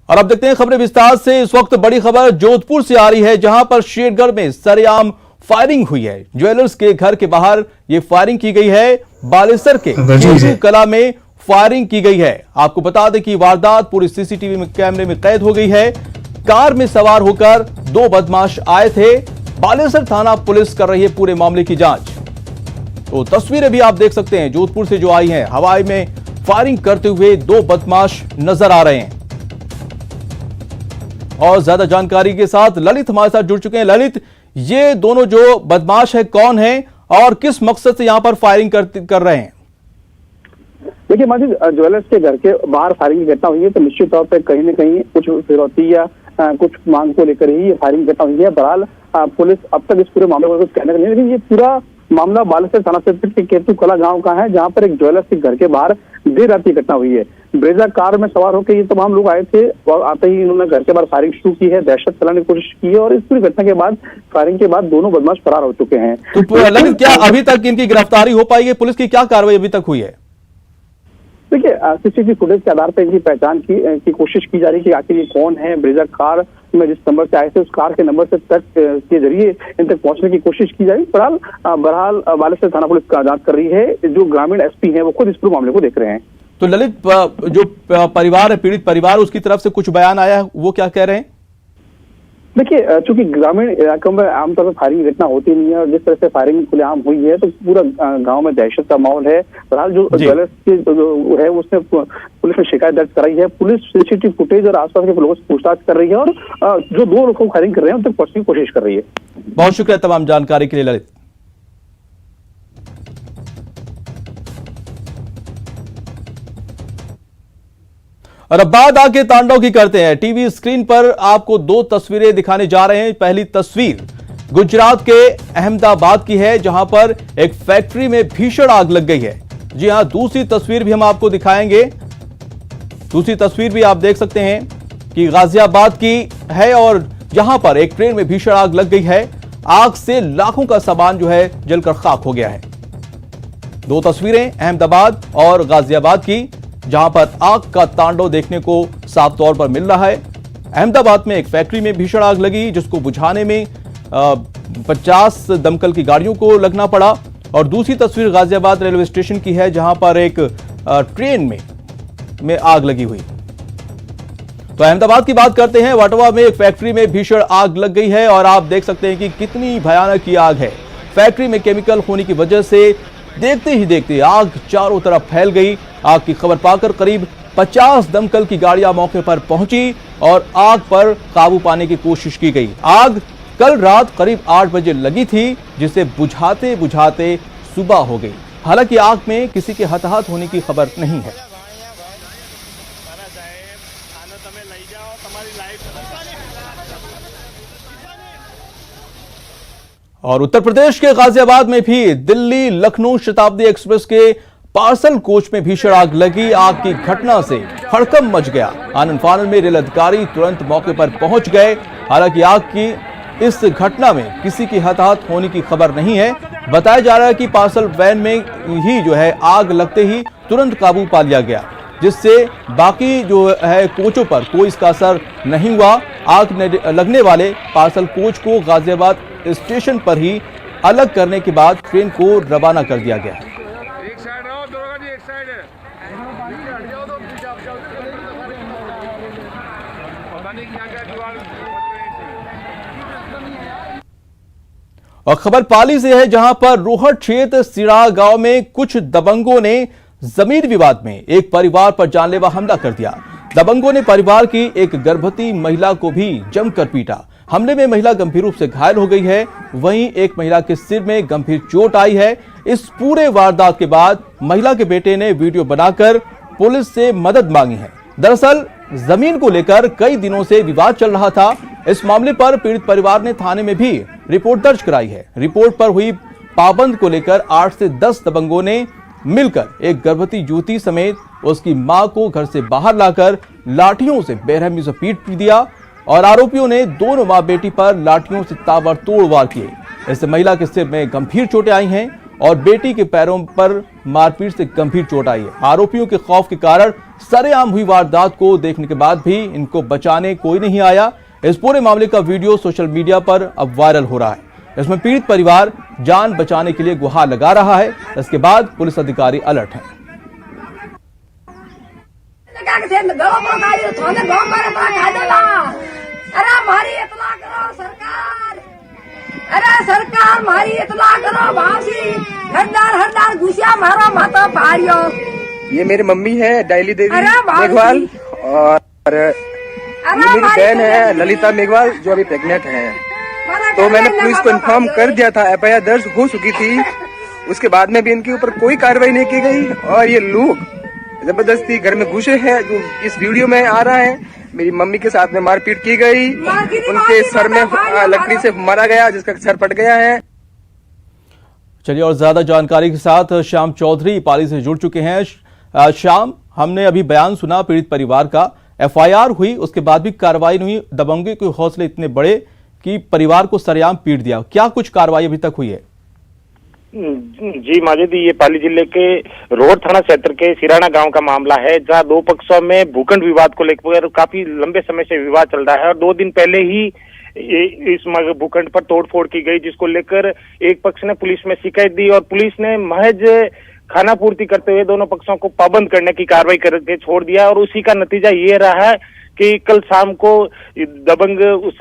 और अब देखते हैं खबरें विस्तार से। इस वक्त बड़ी खबर जोधपुर से आ रही है, जहां पर शेरगढ़ में सरेआम फायरिंग हुई है। ज्वेलर्स के घर के बाहर ये फायरिंग की गई है। बालेसर के केतु कला में फायरिंग की गई है। आपको बता दें कि वारदात पूरी सीसीटीवी में कैमरे में कैद हो गई है। कार में सवार होकर दो बदमाश आए थे। बालेसर थाना पुलिस कर रही है पूरे मामले की जांच। तो तस्वीरें भी आप देख सकते हैं जोधपुर से जो आई हैं। हवाई में फायरिंग करते हुए दो बदमाश नजर आ रहे हैं। और ज्यादा जानकारी के साथ ललित हमारे साथ जुड़ चुके हैं। ललित, ये दोनों जो बदमाश है कौन है और किस मकसद से यहां पर फायरिंग कर रहे हैं? देखिए माजिद, ज्वेलर्स के घर के बाहर फायरिंग की घटना हुई है, तो निश्चित तौर पर कहीं न कहीं कुछ फिरौती या कुछ मांग को लेकर ही ये फायरिंग घटना हुई है। बहरहाल पुलिस अब तक इस पूरे मामले को कुछ कहने का नहीं, लेकिन ये पूरा मामला बालेसर थाना क्षेत्र के केतु कला गांव का है, जहां पर एक ज्वेलर्स के घर के बाहर देर रात की घटना हुई है। ब्रेजा कार में सवार होकर ये तमाम लोग आए थे और आते ही इन्होंने घर के बाहर फायरिंग शुरू की है, दहशत फैलाने की कोशिश की है और इस पूरी घटना के बाद फायरिंग के बाद दोनों बदमाश फरार हो चुके हैं। तो लेकिन क्या अभी तक इनकी गिरफ्तारी हो पाई है? पुलिस की क्या कार्रवाई अभी तक हुई है? देखिए, सीसीटीवी फुटेज के आधार पर इनकी पहचान की कोशिश की जा रही है कि आखिर ये कौन है। ब्रेजा कार में जिस नंबर से आए थे उस कार के नंबर से तक के जरिए इन तक पहुंचने की कोशिश की जा रही है। बहरहाल बालेसर थाना पुलिस का जांच कर रही है। जो ग्रामीण एसपी हैं वो खुद इस पूरे मामले को देख रहे हैं। तो ललित, जो परिवार है, पीड़ित परिवार, उसकी तरफ से कुछ बयान आया है, वो क्या कह रहे हैं? देखिए, चूंकि ग्रामीण इलाकों में आमतौर पर फायरिंग घटना होती नहीं है और जिस तरह से फायरिंग खुलेआम हुई है तो पूरा गांव में दहशत का माहौल है। बहरहाल जो ज्वेलर्स की जो है उसने पुलिस में शिकायत दर्ज कराई है। पुलिस सीसीटीवी फुटेज और आसपास के लोगों से पूछताछ कर रही है और जो दो लोग फायरिंग कर रहे हैं उन तक पहुंचने की कोशिश कर रही है। बहुत शुक्रिया तमाम जानकारी के लिए ललित। और अब बात आके तांडव की करते हैं। टीवी स्क्रीन पर आपको दो तस्वीरें दिखाने जा रहे हैं। पहली तस्वीर गुजरात के अहमदाबाद की है, जहां पर एक फैक्ट्री में भीषण आग लग गई है। जी हां, दूसरी तस्वीर भी हम आपको दिखाएंगे। दूसरी तस्वीर भी आप देख सकते हैं कि गाजियाबाद की है और यहां पर एक ट्रेन में भीषण आग लग गई है। आग से लाखों का सामान जो है जलकर खाक हो गया है। दो तस्वीरें अहमदाबाद और गाजियाबाद की, जहां पर आग का तांडव देखने को साफ तौर पर मिल रहा है। अहमदाबाद में एक फैक्ट्री में भीषण आग लगी, जिसको बुझाने में 50 दमकल की गाड़ियों को लगना पड़ा। और दूसरी तस्वीर गाजियाबाद रेलवे स्टेशन की है, जहां पर एक ट्रेन में आग लगी हुई। तो अहमदाबाद की बात करते हैं। वाटवा में एक फैक्ट्री में भीषण आग लग गई है और आप देख सकते हैं कि कितनी भयानक ये आग है। फैक्ट्री में केमिकल होने की वजह से देखते ही देखते आग चारों तरफ फैल गई। आग की खबर पाकर करीब 50 दमकल की गाड़ियां मौके पर पहुंची और आग पर काबू पाने की कोशिश की गई। आग कल रात करीब 8 बजे लगी थी, जिसे बुझाते बुझाते सुबह हो गई। हालांकि आग में किसी के हताहत होने की खबर नहीं है। और उत्तर प्रदेश के गाजियाबाद में भी दिल्ली लखनऊ शताब्दी एक्सप्रेस के पार्सल कोच में भीषण आग लगी। आग की घटना से हड़कंप मच गया। आनन फानन में रेल अधिकारी तुरंत मौके पर पहुंच गए। हालांकि आग की इस घटना में किसी की हताहत होने की खबर नहीं है। बताया जा रहा है कि पार्सल वैन में ही जो है आग लगते ही तुरंत काबू पा लिया गया, जिससे बाकी जो है कोचों पर कोई इसका असर नहीं हुआ। आग लगने वाले पार्सल कोच को गाजियाबाद स्टेशन पर ही अलग करने के बाद ट्रेन को रवाना कर दिया गया। और खबर पाली से है, जहां पर रोहट क्षेत्र सिरा गांव में कुछ दबंगों ने जमीन विवाद में एक परिवार पर जानलेवा हमला कर दिया। दबंगों ने परिवार की एक गर्भवती महिला को भी जमकर पीटा। हमले में महिला गंभीर रूप से घायल हो गई है। वहीं एक महिला के सिर में गंभीर चोट आई है। इस पूरे वारदात के बाद महिला के बेटे ने वीडियो बनाकर पुलिस से मदद मांगी है। दरअसल जमीन को लेकर कई दिनों से विवाद चल रहा था। इस मामले पर पीड़ित परिवार ने थाने में भी रिपोर्ट दर्ज कराई है। रिपोर्ट पर हुई पाबंद को लेकर 8 से 10 दबंगों ने मिलकर एक गर्भवती युवती समेत उसकी मां को घर से बाहर लाकर लाठियों से बेरहमी से पीट दिया और आरोपियों ने दोनों मां बेटी पर लाठियों से ताबड़तोड़ वार किए। इससे महिला के सिर में गंभीर चोटें आई हैं और बेटी के पैरों पर मारपीट से गंभीर चोट आई है। आरोपियों के खौफ के कारण सरेआम हुई वारदात को देखने के बाद भी इनको बचाने कोई नहीं आया। इस पूरे मामले का वीडियो सोशल मीडिया पर अब वायरल हो रहा है। इसमें पीड़ित परिवार जान बचाने के लिए गुहार लगा रहा है। इसके बाद पुलिस अधिकारी अलर्ट हैं। अरे सरकार मारी इतना करो भाषी हरदार घुसिया मारो माता भारियो। ये मेरी मम्मी है डायली देवी अरे मेघवाल और ये मेरी बहन है ललिता मेघवाल जो अभी प्रेग्नेंट है। तो मैंने पुलिस को इन्फॉर्म कर दिया था, एफआईआर दर्ज हो चुकी थी। उसके बाद में भी इनके ऊपर कोई कार्रवाई नहीं की गई और ये लोग जबरदस्ती घर में घुसे हैं। जो इस वीडियो में आ रहा है, मेरी मम्मी के साथ में मारपीट की गई, उनके सर में लकड़ी से मारा गया जिसका सर फट गया है। चलिए और ज्यादा जानकारी के साथ श्याम चौधरी पाली से जुड़ चुके हैं। श्याम, हमने अभी बयान सुना पीड़ित परिवार का, एफआईआर हुई, उसके बाद भी कार्रवाई नहीं हुई। दबंगे के हौसले इतने बड़े कि परिवार को सरेआम पीट दिया। क्या कुछ कार्रवाई अभी तक हुई है? जी माजिद, ये पाली जिले के रोड थाना क्षेत्र के सिराना गांव का मामला है, जहां दो पक्षों में भूखंड विवाद को लेकर काफी लंबे समय से विवाद चल रहा है और 2 दिन पहले ही इस भूखंड पर तोड़फोड़ की गई, जिसको लेकर एक पक्ष ने पुलिस में शिकायत दी और पुलिस ने महज खाना पूर्ति करते हुए दोनों पक्षों को पाबंद करने की कार्रवाई करके छोड़ दिया। और उसी का नतीजा ये रहा है कि कल शाम को दबंग उस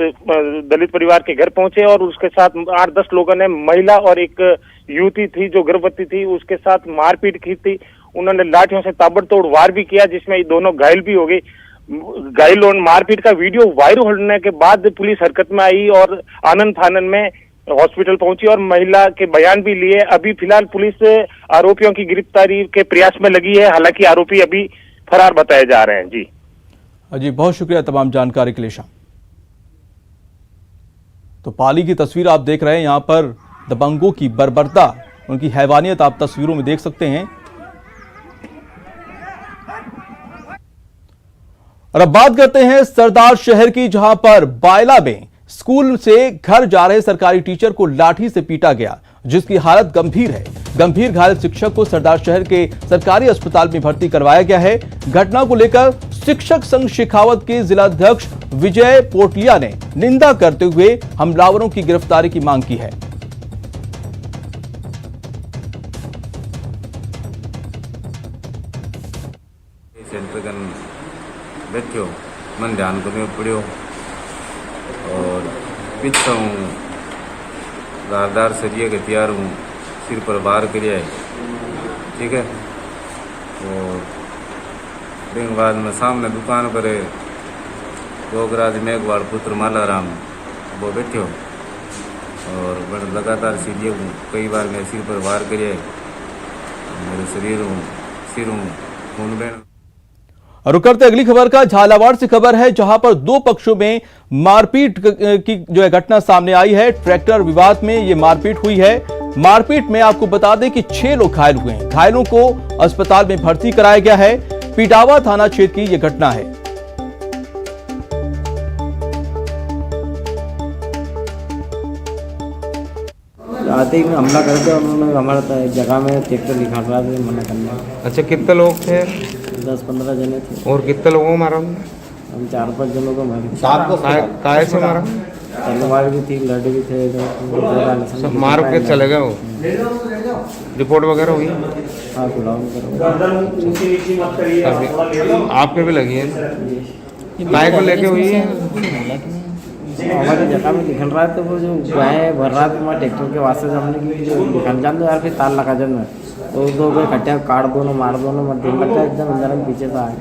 दलित परिवार के घर पहुंचे और उसके साथ 8-10 लोगों ने महिला और एक युवती थी जो गर्भवती थी उसके साथ मारपीट की थी। उन्होंने लाठियों से ताबड़तोड़ वार भी किया, जिसमें ये दोनों घायल भी हो गए। घायल और मारपीट का वीडियो वायरल होने के बाद पुलिस हरकत में आई और आनंद फानन में हॉस्पिटल पहुंची और महिला के बयान भी लिए। अभी फिलहाल पुलिस आरोपियों की गिरफ्तारी के प्रयास में लगी है, हालांकि आरोपी अभी फरार बताए जा रहे हैं। जी, बहुत शुक्रिया तमाम जानकारी के लिए श्याम। तो पाली की तस्वीर आप देख रहे हैं, यहां पर दबंगों की बर्बरता, उनकी हैवानियत आप तस्वीरों में देख सकते हैं। और अब बात करते हैं सरदार शहर की, जहां पर बायला में स्कूल से घर जा रहे सरकारी टीचर को लाठी से पीटा गया, जिसकी हालत गंभीर है। गंभीर घायल शिक्षक को सरदार शहर के सरकारी अस्पताल में भर्ती करवाया गया है। घटना को लेकर शिक्षक संघ शेखावत के जिलाध्यक्ष विजय पोटलिया ने निंदा करते हुए हमलावरों की गिरफ्तारी की मांग की है। बैठो मन ध्यान करने पड़ो और पीछा हूँ धारदार सरिया के तैयार हूँ, सिर पर वार करिया है, ठीक है। और दिन बाद में सामने दुकान पर योगराज मेघवाल पुत्र मालाराम वो बैठे हो और बड़े लगातार सीढ़ियों कई बार मेरे सिर पर वार करिए, मेरे सिर हूँ खून बहन। और करते अगली खबर का, झालावाड़ से खबर है, जहां पर 2 पक्षों में मारपीट की जो है घटना सामने आई है। ट्रैक्टर विवाद में ये मारपीट हुई है। मारपीट में आपको बता दें कि 6 लोग घायल हुए हैं। घायलों को अस्पताल में भर्ती कराया गया है। पिटावा थाना क्षेत्र की यह घटना है। आते ही हमला करके उन्होंने हमारा जगह में ट्रैक्टर दिखा रहा था, मना करना। अच्छा, कितने लोग थे? 10-15 जने थे। और कितने लोगों को मारा? हम 4-5 जनों को मारे। काय से मारा? तलवार भी थी, लड़ भी थे। सब मार के चले गए वो? रिपोर्ट वगैरह हुई? हाँ, खुलाऊ आपके भी लगी है? काय को लेके हुई है? हमारी जगह में निकल रहा है तो वो जो गाय भर रहा था हमारे ट्रैक्टर के वास्ते से हमने की जो निकल जान दो यार, फिर तार लगा जन में तो 2 गए खट्टे काट दोनों मार दोनों मत दिन लगता है एकदम अंदर में पीछे से आए।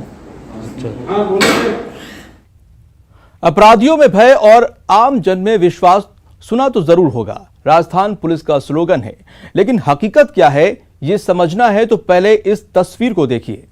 अपराधियों में भय और आम जन में विश्वास सुना तो जरूर होगा, राजस्थान पुलिस का स्लोगन है, लेकिन हकीकत क्या है ये समझना है तो पहले इस तस्वीर को देखिए।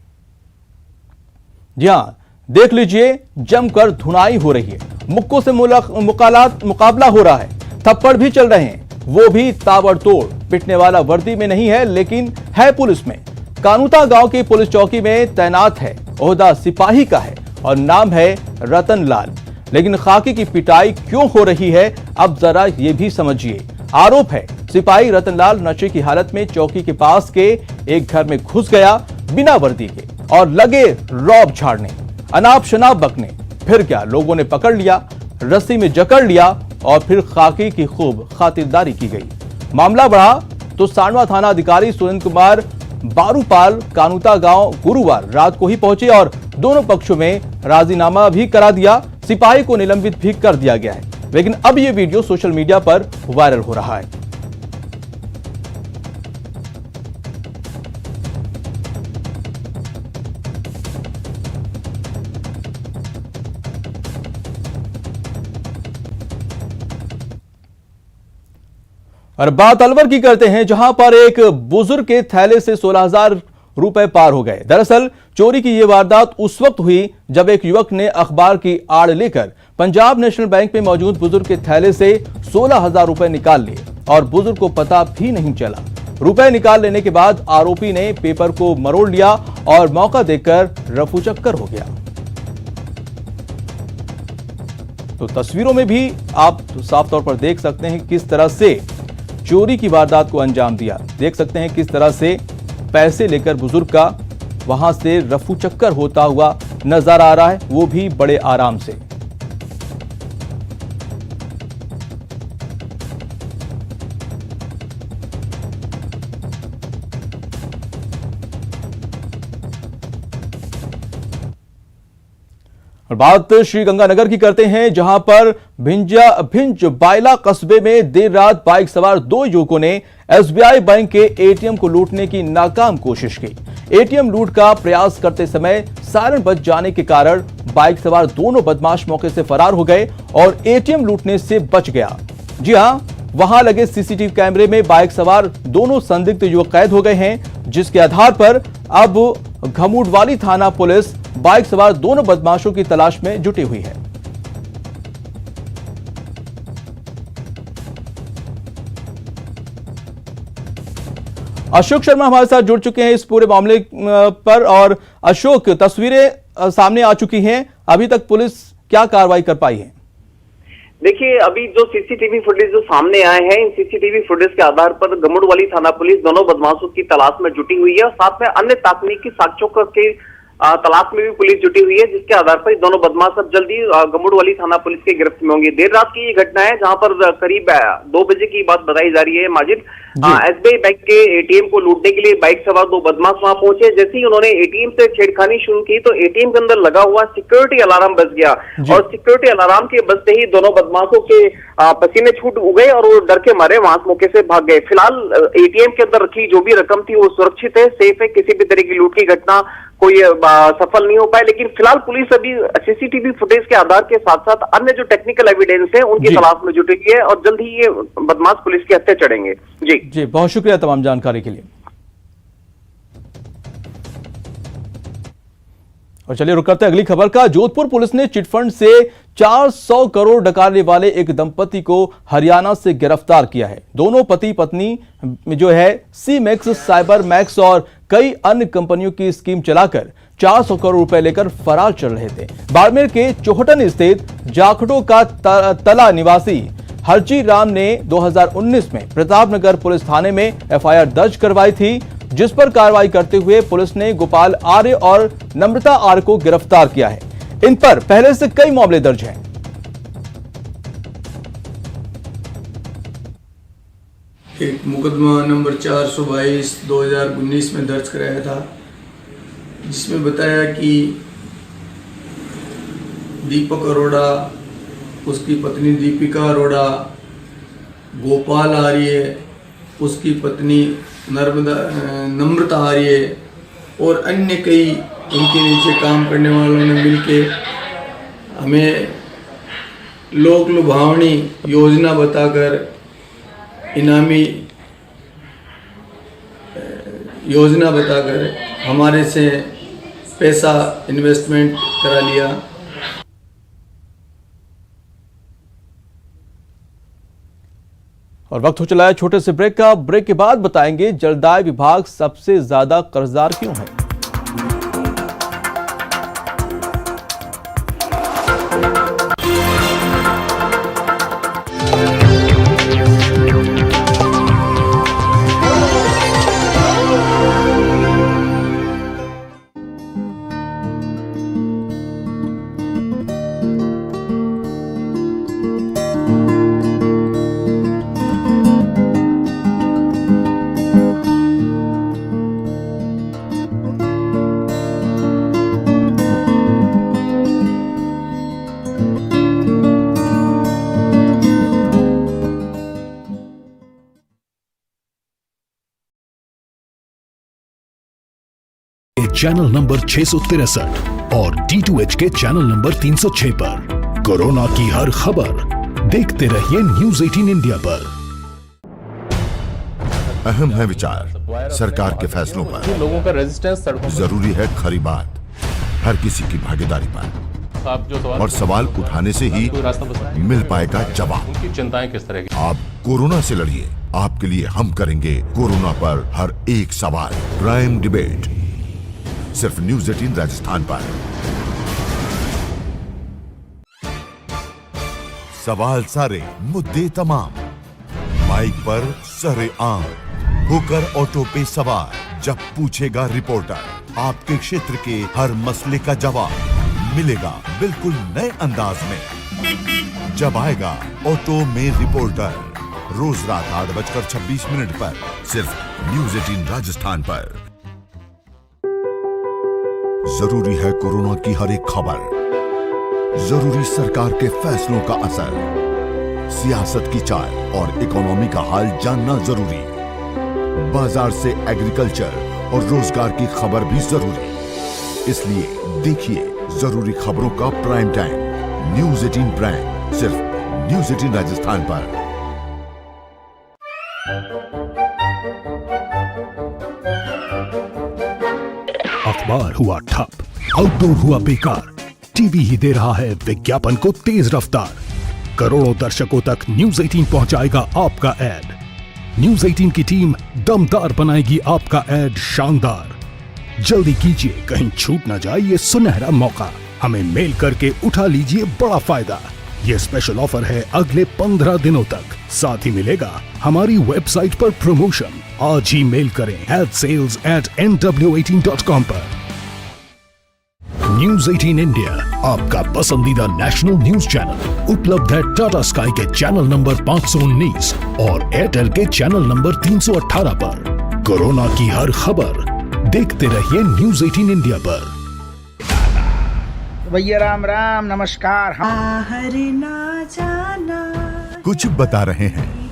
जी हां, देख लीजिए, जमकर धुनाई हो रही है, मुक्कों से मुकाबला हो रहा है, थप्पड़ भी चल रहे हैं, वो भी ताबड़तोड़। पिटने वाला वर्दी में नहीं है लेकिन है पुलिस में। कानूता गांव की पुलिस चौकी में तैनात है, ओहदा सिपाही का है और नाम है रतन लाल। लेकिन खाकी की पिटाई क्यों हो रही है, अब जरा ये भी समझिए। आरोप है सिपाही रतनलाल नशे की हालत में चौकी के पास के एक घर में घुस गया बिना वर्दी के और लगे रौब झाड़ने, अनाप शनाप बकने। फिर क्या, लोगों ने पकड़ लिया, रस्सी में जकड़ लिया और फिर खाकी की खूब खातिरदारी की गई। मामला बढ़ा तो सांडवा थाना अधिकारी सुरेंद्र कुमार बारूपाल कानूता गांव गुरुवार रात को ही पहुंचे और दोनों पक्षों में राजीनामा भी करा दिया। सिपाही को निलंबित भी कर दिया गया है, लेकिन अब यह वीडियो सोशल मीडिया पर वायरल हो रहा है। और बात अलवर की करते हैं, जहां पर एक बुजुर्ग के थैले से 16,000 रुपए पार हो गए। दरअसल चोरी की यह वारदात उस वक्त हुई जब एक युवक ने अखबार की आड़ लेकर पंजाब नेशनल बैंक में मौजूद बुजुर्ग के थैले से 16,000 रुपए निकाल लिए और बुजुर्ग को पता भी नहीं चला। रुपए निकाल लेने के बाद आरोपी ने पेपर को मरोड़ लिया और मौका देकर रफूचक्कर हो गया। तो तस्वीरों में भी आप साफ तौर पर देख सकते हैं किस तरह से चोरी की वारदात को अंजाम दिया। देख सकते हैं किस तरह से पैसे लेकर बुजुर्ग का वहां से रफू चक्कर होता हुआ नजर आ रहा है, वो भी बड़े आराम से। और बात श्रीगंगानगर की करते हैं, जहां पर भिंज बायला कस्बे में देर रात बाइक सवार दो युवकों ने एसबीआई बैंक के एटीएम को लूटने की नाकाम कोशिश की। एटीएम लूट का प्रयास करते समय सायरन बज जाने के कारण बाइक सवार दोनों बदमाश मौके से फरार हो गए और एटीएम लूटने से बच गया। जी हां, वहां लगे सीसीटीवी कैमरे में बाइक सवार दोनों संदिग्ध युवक कैद हो गए हैं, जिसके आधार पर अब घमुडवाली थाना पुलिस बाइक सवार दोनों बदमाशों की तलाश में जुटी हुई है। अशोक शर्मा हमारे साथ जुड़ चुके हैं इस पूरे मामले पर। और अशोक, तस्वीरें सामने आ चुकी हैं, अभी तक पुलिस क्या कार्रवाई कर पाई है? देखिए, अभी जो सीसीटीवी फुटेज जो सामने आए हैं, इन सीसीटीवी फुटेज के आधार पर गमुडवाली थाना पुलिस दोनों बदमाशों की तलाश में जुटी हुई है और साथ में अन्य तकनीकी साक्ष्यों के तलाश में भी पुलिस जुटी हुई है, जिसके आधार पर दोनों बदमाश अब जल्दी गमुडवाली थाना पुलिस के गिरफ्त में होंगे। देर रात की ये घटना है, जहां पर करीब 2 बजे की बात बताई जा रही है। माजिद, एसबीआई बैंक के एटीएम को लूटने के लिए बाइक सवार दो बदमाश वहां पहुंचे। जैसे ही उन्होंने एटीएम से छेड़खानी शुरू की तो एटीएम के अंदर लगा हुआ सिक्योरिटी अलार्म बज गया और सिक्योरिटी अलार्म के बजते ही दोनों बदमाशों के पसीने छूट गए और वो डर के मारे वहां मौके से भाग गए। फिलहाल एटीएम के अंदर रखी जो भी रकम थी वो सुरक्षित है, सेफ है, किसी भी तरह की लूट की घटना कोई सफल नहीं हो पाए। लेकिन फिलहाल पुलिस अभी सीसीटीवी फुटेज के आधार के साथ साथ अन्य जो टेक्निकल एविडेंस है उनकी तलाश में जुटेगी है और जल्द ही ये बदमाश पुलिस के हत्थे चढ़ेंगे। जी, बहुत शुक्रिया तमाम जानकारी के लिए। और चलिए रुक करते हैं अगली खबर का। जोधपुर पुलिस ने चिटफंड से 400 करोड़ डकारने वाले एक दंपति को हरियाणा से गिरफ्तार किया है। दोनों पति पत्नी जो है सी मैक्स, साइबर मैक्स और कई अन्य कंपनियों की स्कीम चलाकर 400 करोड़ रुपए लेकर फरार चल रहे थे। बाड़मेर के चोहटन स्थित जाखड़ो का तला निवासी हरजी राम ने 2019 में प्रतापनगर पुलिस थाने में एफआईआर दर्ज करवाई थी, जिस पर कार्रवाई करते हुए पुलिस ने गोपाल आर्य और नम्रता आर्य को गिरफ्तार किया है। इन पर पहले से कई मामले दर्ज हैं। एक मुकदमा नंबर 422/2019 में दर्ज कराया था, जिसमें बताया कि दीपक अरोड़ा, उसकी पत्नी दीपिका अरोड़ा, गोपाल आर्य, उसकी पत्नी नम्रता आर्य और अन्य कई इनके नीचे काम करने वालों ने मिलके हमें लोक लुभावनी योजना बताकर इनामी योजना बताकर हमारे से पैसा इन्वेस्टमेंट करा लिया। और वक्त हो चला है छोटे से ब्रेक का। ब्रेक के बाद बताएंगे जलदाय विभाग सबसे ज्यादा कर्जदार क्यों है। के चैनल नंबर 663 और D2H के चैनल नंबर 306 पर। कोरोना की हर खबर देखते रहिए न्यूज़ 18 इंडिया पर। अहम है विचार सरकार के फैसलों पर, लोगों का रेजिस्टेंस जरूरी है खरी बात हर किसी की भागीदारी पर, और सवाल उठाने से ही मिल पाएगा जवाब। उनकी चिंताएं किस तरह की? आप कोरोना से लड़िए, आपके लिए हम करेंगे कोरोना पर हर एक सवाल। प्राइम डिबेट सिर्फ न्यूज़ 18 राजस्थान पर। सवाल सारे, मुद्दे तमाम, माइक पर सरेआम होकर ऑटो पे सवार। जब पूछेगा रिपोर्टर आपके क्षेत्र के हर मसले का जवाब मिलेगा बिल्कुल नए अंदाज में। जब आएगा ऑटो में रिपोर्टर, रोज रात 8:26 पर सिर्फ न्यूज़ 18 राजस्थान पर। जरूरी है कोरोना की हर एक खबर, जरूरी सरकार के फैसलों का असर, सियासत की चाल और इकोनॉमी का हाल जानना जरूरी, बाजार से एग्रीकल्चर और रोजगार की खबर भी जरूरी। इसलिए देखिए जरूरी खबरों का प्राइम टाइम न्यूज़ 18 प्राइम सिर्फ न्यूज़ 18 राजस्थान पर। अखबार हुआ ठप, आउटडोर हुआ बेकार, टीवी ही दे रहा है विज्ञापन को तेज रफ्तार। करोड़ों दर्शकों तक न्यूज़ 18 पहुंचाएगा आपका ऐड। न्यूज़ 18 की टीम दमदार बनाएगी आपका ऐड शानदार। जल्दी कीजिए, कहीं छूट ना जाए ये सुनहरा मौका। हमें मेल करके उठा लीजिए बड़ा फायदा। ये स्पेशल ऑफर है अगले 15 दिनों तक। साथ ही मिलेगा हमारी वेबसाइट पर प्रमोशन। आज ही मेल करें sales@nw18.com पर। न्यूज़ 18 इंडिया आपका पसंदीदा नेशनल न्यूज चैनल उपलब्ध है टाटा स्काई के चैनल नंबर 519 और एयरटेल के चैनल नंबर 318 पर। कोरोना की हर खबर देखते रहिए न्यूज़ 18 इंडिया पर। भैया राम राम नमस्कार। कुछ बता रहे हैं,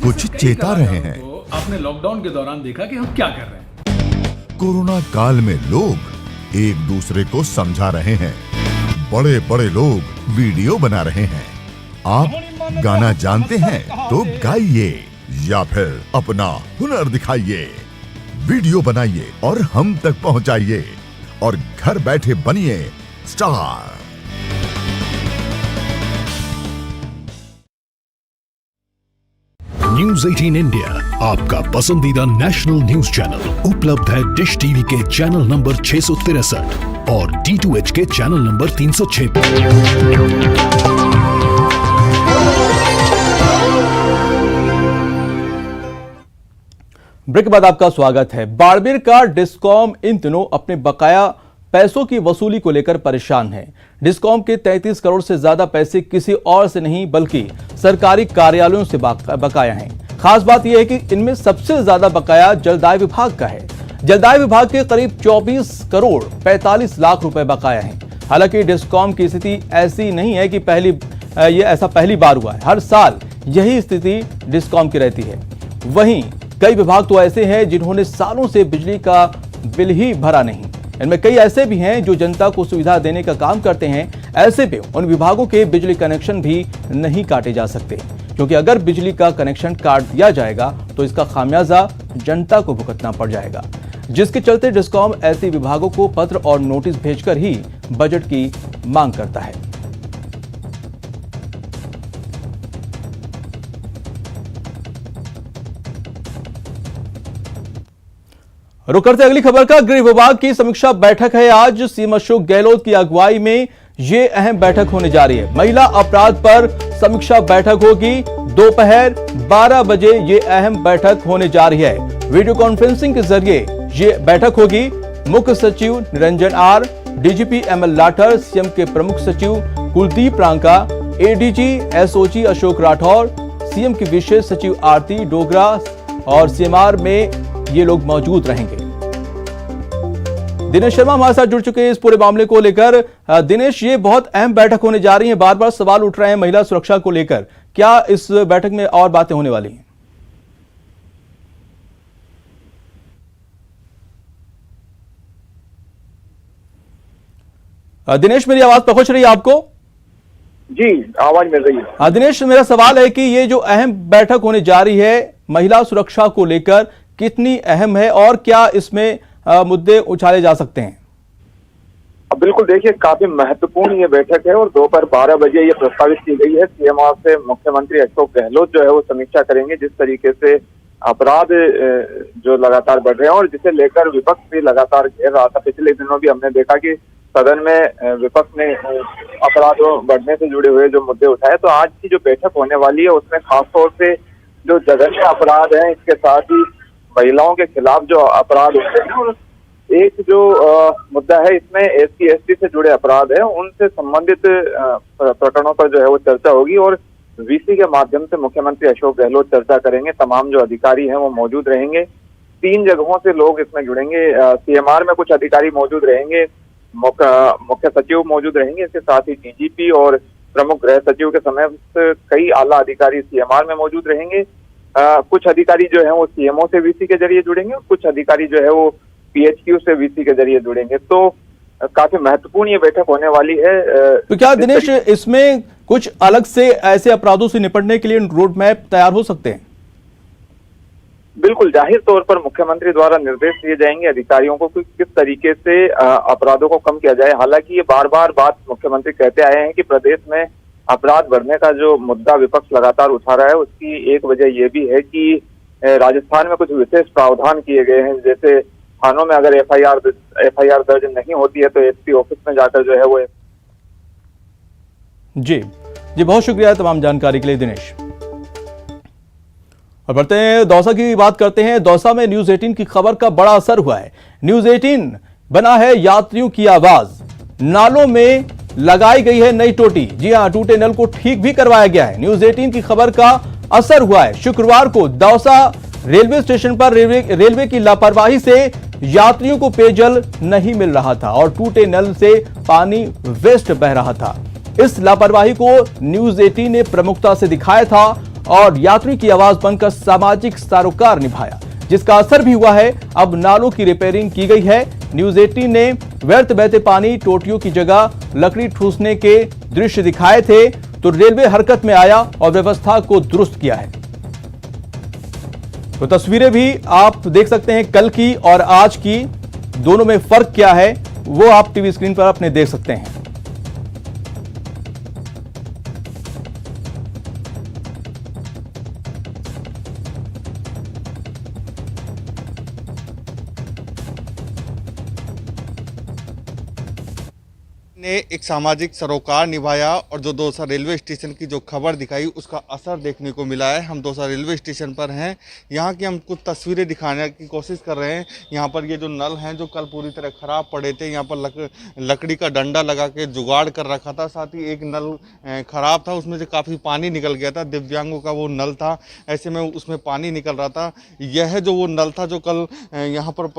कुछ चेता रहे हैं। आपने लॉकडाउन के दौरान देखा कि हम क्या कर रहे हैं। कोरोना काल में लोग एक दूसरे को समझा रहे हैं, बड़े बड़े लोग वीडियो बना रहे हैं। आप गाना जानते हैं तो गाइए या फिर अपना हुनर दिखाइए, वीडियो बनाइए और हम तक पहुंचाइए और घर बैठे बनिए स्टार। न्यूज़ 18 इंडिया आपका पसंदीदा नेशनल न्यूज चैनल उपलब्ध है डिश टीवी के चैनल नंबर 663 और D2H के चैनल नंबर 306 पर। ब्रेक के बाद आपका स्वागत है। बाड़मेर का डिस्कॉम इन दिनों अपने बकाया पैसों की वसूली को लेकर परेशान है। डिस्कॉम के 33 करोड़ से ज्यादा पैसे किसी और से नहीं बल्कि सरकारी कार्यालयों से बकाया हैं। खास बात यह है कि इनमें सबसे ज्यादा बकाया जलदाय विभाग का है। जलदाय विभाग के करीब 24 करोड़ 45 लाख रुपए बकाया हैं। हालांकि डिस्कॉम की स्थिति ऐसी नहीं है कि ऐसा पहली बार हुआ है। हर साल यही स्थिति डिस्कॉम की रहती है। वहीं कई विभाग तो ऐसे हैं जिन्होंने सालों से बिजली का बिल ही भरा नहीं। इनमें कई ऐसे भी हैं जो जनता को सुविधा देने का काम करते हैं। ऐसे में उन विभागों के बिजली कनेक्शन भी नहीं काटे जा सकते, क्योंकि अगर बिजली का कनेक्शन काट दिया जाएगा तो इसका खामियाजा जनता को भुगतना पड़ जाएगा, जिसके चलते डिस्कॉम ऐसे विभागों को पत्र और नोटिस भेजकर ही बजट की मांग करता है। रुक करते अगली खबर का। गृह विभाग की समीक्षा बैठक है आज। सीएम अशोक गहलोत की अगुवाई में ये अहम बैठक होने जा रही है। महिला अपराध पर समीक्षा बैठक होगी। दोपहर 12 बजे ये अहम बैठक होने जा रही है। वीडियो कॉन्फ्रेंसिंग के जरिए ये बैठक होगी। मुख्य सचिव Niranjan R, DGP ML Lathar, CM के प्रमुख सचिव Kuldeep Ranka, ADG SOG Ashok Rathore, CM की विशेष सचिव आरती डोगरा और सीएमआर में ये लोग मौजूद रहेंगे। दिनेश शर्मा हमारे साथ जुड़ चुके हैं इस पूरे मामले को लेकर। दिनेश, ये बहुत अहम बैठक होने जा रही है। बार बार सवाल उठ रहे हैं महिला सुरक्षा को लेकर। क्या इस बैठक में और बातें होने वाली हैं? दिनेश, मेरी आवाज पहुंच रही है आपको? जी, आवाज मिल रही है। दिनेश, मेरा सवाल है कि ये जो अहम बैठक होने जा रही है महिला सुरक्षा को लेकर, कितनी अहम है और क्या इसमें मुद्दे उछाले जा सकते हैं? बिल्कुल, देखिए काफी महत्वपूर्ण ये बैठक है और दोपहर 12 बजे ये प्रस्तावित की गई है। सीएम से मुख्यमंत्री अशोक गहलोत जो है वो समीक्षा करेंगे जिस तरीके से अपराध जो लगातार बढ़ रहे हैं और जिसे लेकर विपक्ष भी लगातार घेर रहा था। पिछले दिनों भी हमने देखा कि सदन में विपक्ष ने अपराधों बढ़ने से जुड़े हुए जो मुद्दे उठाए, तो आज की जो बैठक होने वाली है उसमें खासतौर से जो जघन्य अपराध है, इसके साथ ही महिलाओं के खिलाफ जो अपराध होते हैं और एक जो मुद्दा है इसमें SC/ST से जुड़े अपराध है, उनसे संबंधित प्रकरणों पर जो है वो चर्चा होगी और VC के माध्यम से मुख्यमंत्री अशोक गहलोत चर्चा करेंगे। तमाम जो अधिकारी हैं वो मौजूद रहेंगे। 3 जगहों से लोग इसमें जुड़ेंगे। CMR में कुछ अधिकारी मौजूद रहेंगे, मुख्य सचिव मौजूद रहेंगे, इसके साथ ही DGP और प्रमुख गृह सचिव के समेत कई आला अधिकारी CMR में मौजूद रहेंगे। कुछ अधिकारी जो है वो CMO से VC के जरिए जुड़ेंगे और कुछ अधिकारी जो है वो PHQ से VC के जरिए जुड़ेंगे। तो काफी महत्वपूर्ण ये बैठक होने वाली है। तो क्या दिनेश, इसमें कुछ अलग से ऐसे अपराधों से निपटने के लिए रोड मैप तैयार हो सकते हैं? बिल्कुल, जाहिर तौर पर मुख्यमंत्री द्वारा निर्देश दिए जाएंगे अधिकारियों को कि किस तरीके से अपराधों को कम किया जाए। हालांकि ये बार बार बात मुख्यमंत्री कहते आए हैं कि प्रदेश में अपराध बढ़ने का जो मुद्दा विपक्ष लगातार उठा रहा है, उसकी एक वजह ये भी है कि राजस्थान में कुछ विशेष प्रावधान किए गए हैं। जैसे थानों में अगर FIR दर्ज नहीं होती है तो SP ऑफिस में जाकर जो है वो। जी, बहुत शुक्रिया तमाम जानकारी के लिए दिनेश। और बढ़ते हैं दौसा की बात करते हैं। दौसा में न्यूज 18 की खबर का बड़ा असर हुआ है। न्यूज 18 बना है यात्रियों की आवाज। नालों में लगाई गई है नई टोटी। जी हां, टूटे नल को ठीक भी करवाया गया है। न्यूज 18 की खबर का असर हुआ है। शुक्रवार को दौसा रेलवे स्टेशन पर रेलवे की लापरवाही से यात्रियों को पेयजल नहीं मिल रहा था और टूटे नल से पानी वेस्ट बह रहा था। इस लापरवाही को न्यूज 18 ने प्रमुखता से दिखाया था और यात्री की आवाज बनकर सामाजिक सरोकार निभाया, जिसका असर भी हुआ है। अब नालों की रिपेयरिंग की गई है। न्यूज 18 ने व्यर्थ बहते पानी टोटियों की जगह लकड़ी ठूसने के दृश्य दिखाए थे, तो रेलवे हरकत में आया और व्यवस्था को दुरुस्त किया है। तो तस्वीरें भी आप देख सकते हैं, कल की और आज की दोनों में फर्क क्या है वो आप टीवी स्क्रीन पर अपने देख सकते हैं। ने एक सामाजिक सरोकार निभाया और जो दौसा रेलवे स्टेशन की जो खबर दिखाई उसका असर देखने को मिला है। हम दौसा रेलवे स्टेशन पर हैं, यहाँ की हम कुछ तस्वीरें दिखाने की कोशिश कर रहे हैं। यहाँ पर ये जो नल हैं जो कल पूरी तरह ख़राब पड़े थे, यहाँ पर लकड़ी का डंडा लगा के जुगाड़ कर रखा था। साथ ही एक नल ख़राब था, उसमें से काफ़ी पानी निकल गया था। दिव्यांगों का वो नल था, ऐसे में उसमें पानी निकल रहा था। यह जो वो नल था जो कल यहाँ पर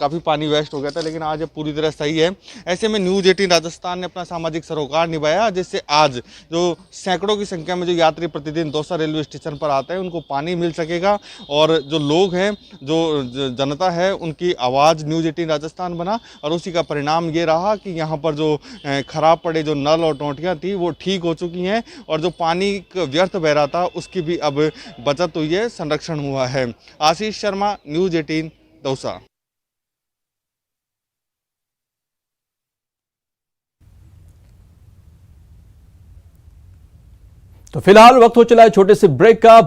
काफ़ी पानी वेस्ट हो गया था, लेकिन आज ये पूरी तरह सही है। ऐसे में न्यूज़ 18 राजस्थान ने अपना सामाजिक सरोकार निभाया, जिससे आज जो सैकड़ों की संख्या में जो यात्री प्रतिदिन दौसा रेलवे स्टेशन पर आते हैं उनको पानी मिल सकेगा और जो लोग हैं, जो जनता है, उनकी आवाज़ न्यूज़ 18 राजस्थान बना और उसी का परिणाम ये रहा कि यहाँ पर जो खराब पड़े जो नल और टोंटियाँ थी वो ठीक हो चुकी हैं और जो पानी व्यर्थ बह रहा था उसकी भी अब बचत हुई है, संरक्षण हुआ है। आशीष शर्मा, न्यूज़ 18 दौसा। तो फिलहाल वक्त हो चला है छोटे से ब्रेक का।